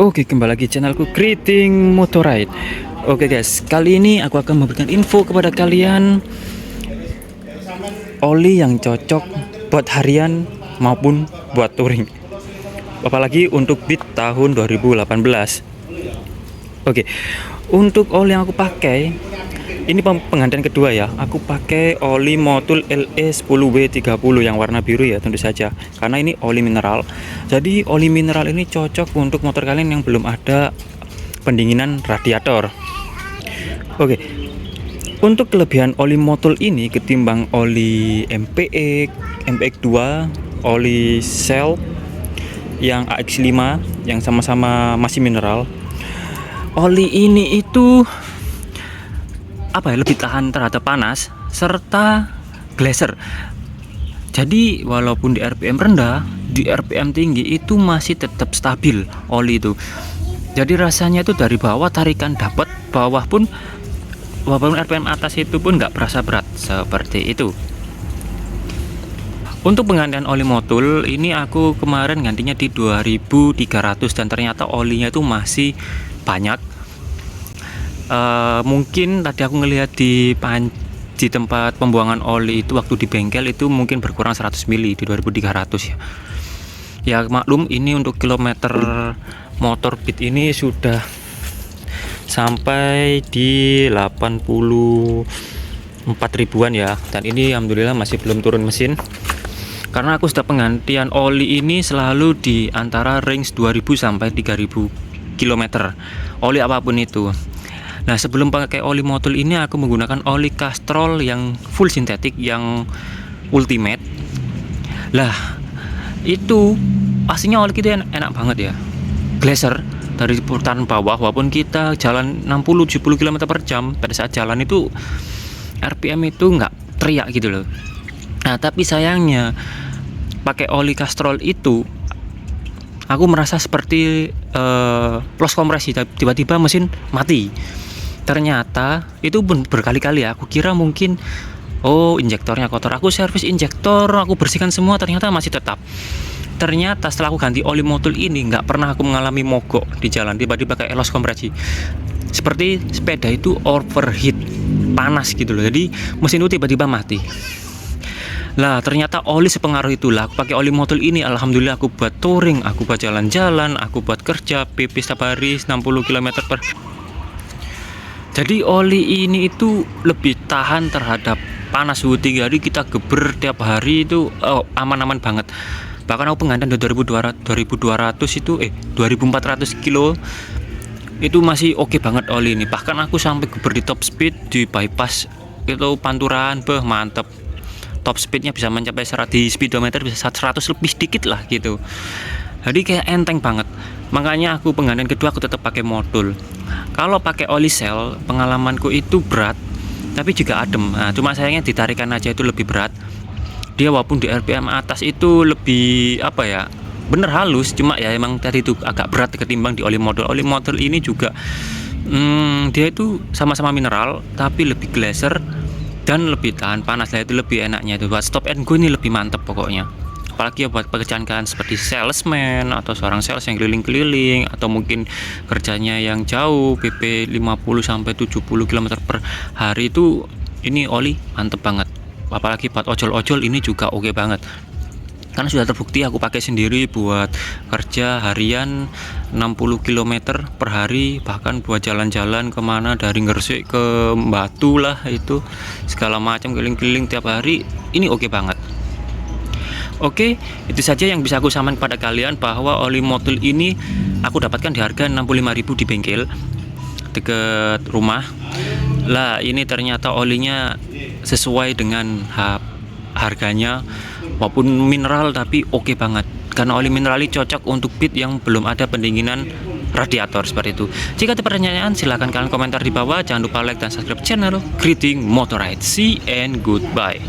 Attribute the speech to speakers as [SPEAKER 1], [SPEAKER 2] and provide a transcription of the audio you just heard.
[SPEAKER 1] Oke, kembali lagi channelku Greeting Motorride. Oke guys, kali ini aku akan memberikan info kepada kalian oli yang cocok buat harian maupun buat touring. Apalagi untuk Beat tahun 2018. Oke, untuk oli yang aku pakai, ini penggantian kedua ya. Aku pakai oli Motul LE10W30 yang warna biru ya, tentu saja. Karena ini oli mineral. Jadi oli mineral ini cocok untuk motor kalian yang belum ada pendinginan radiator. Oke. Untuk kelebihan oli Motul ini ketimbang oli MPX, MPX2, oli Shell yang AX5 yang sama-sama masih mineral. Oli ini itu lebih tahan terhadap panas serta glaser. Jadi walaupun di RPM rendah, di RPM tinggi itu masih tetap stabil oli itu. Jadi rasanya itu dari bawah tarikan dapat, bawah pun walaupun RPM atas itu pun nggak berasa berat seperti itu. Untuk penggantian oli Motul ini aku kemarin gantinya di 2300 dan ternyata olinya itu masih banyak. Mungkin tadi aku ngelihat di tempat pembuangan oli itu waktu di bengkel itu mungkin berkurang 100 mili di 2300 ya. Ya maklum, ini untuk kilometer motor Beat ini sudah sampai di 84 ribuan ya, dan ini alhamdulillah masih belum turun mesin karena aku sudah penggantian oli ini selalu di antara range 2000 sampai 3000 km oli apapun itu. Nah, sebelum pakai oli Motul ini aku menggunakan oli Castrol yang full sintetik yang ultimate. Lah, itu pastinya oli kita enak banget ya. Glaser dari putaran bawah walaupun kita jalan 60-70 km per jam, pada saat jalan itu RPM itu nggak teriak gitu loh. Nah, tapi sayangnya pakai oli Castrol itu aku merasa seperti loss kompresi, tiba-tiba mesin mati. Ternyata itu pun berkali-kali ya, aku kira mungkin injektornya kotor, aku servis injektor, aku bersihkan semua, ternyata masih tetap. Ternyata setelah aku ganti oli Motul ini nggak pernah aku mengalami mogok di jalan tiba-tiba kayak loss kompresi, seperti sepeda itu overheat, panas gitu loh, jadi mesin itu tiba-tiba mati. Lah ternyata oli sepengaruh itulah. Aku pakai oli Motul ini, alhamdulillah aku buat touring, aku buat jalan-jalan, aku buat kerja PP setiap hari 60 km per. Jadi oli ini itu lebih tahan terhadap panas suhu 3 hari kita geber tiap hari itu aman-aman banget. Bahkan aku penggantian 2200 itu 2400 kilo itu masih oke banget oli ini. Bahkan aku sampai geber di top speed di bypass itu Panturan, mantep. Top speednya bisa mencapai di speedometer bisa 100 lebih sedikit lah gitu. Jadi kayak enteng banget. Makanya aku penggantian kedua aku tetap pakai Motul. Kalau pakai oli Shell pengalamanku itu berat tapi juga adem. Nah, cuma sayangnya ditarikan aja itu lebih berat. Dia walaupun di RPM atas itu lebih bener halus, cuma ya emang tadi itu agak berat ketimbang di oli Motul. Oli Motul ini juga dia itu sama-sama mineral tapi lebih glaser dan lebih tahan panas lah, itu lebih enaknya itu buat stop and go ini lebih mantep pokoknya. Apalagi ya buat pekerjaan kalian seperti salesman atau seorang sales yang keliling-keliling atau mungkin kerjanya yang jauh PP 50 sampai 70 km per hari itu ini oli mantep banget. Apalagi buat ojol-ojol ini juga oke banget. Karena sudah terbukti aku pakai sendiri buat kerja harian 60 km per hari, bahkan buat jalan-jalan kemana dari Gresik ke Batu lah itu segala macam keliling-keliling tiap hari ini oke banget. Oke, itu saja yang bisa aku sampaikan kepada kalian bahwa oli Motul ini aku dapatkan di harga 65.000 di bengkel dekat rumah. Lah ini ternyata olinya sesuai dengan harganya, walaupun mineral tapi oke banget. Karena oli mineral ini cocok untuk Beat yang belum ada pendinginan radiator seperti itu. Jika ada pertanyaan silahkan kalian komentar di bawah. Jangan lupa like dan subscribe channel Greeting Motorride. See and goodbye.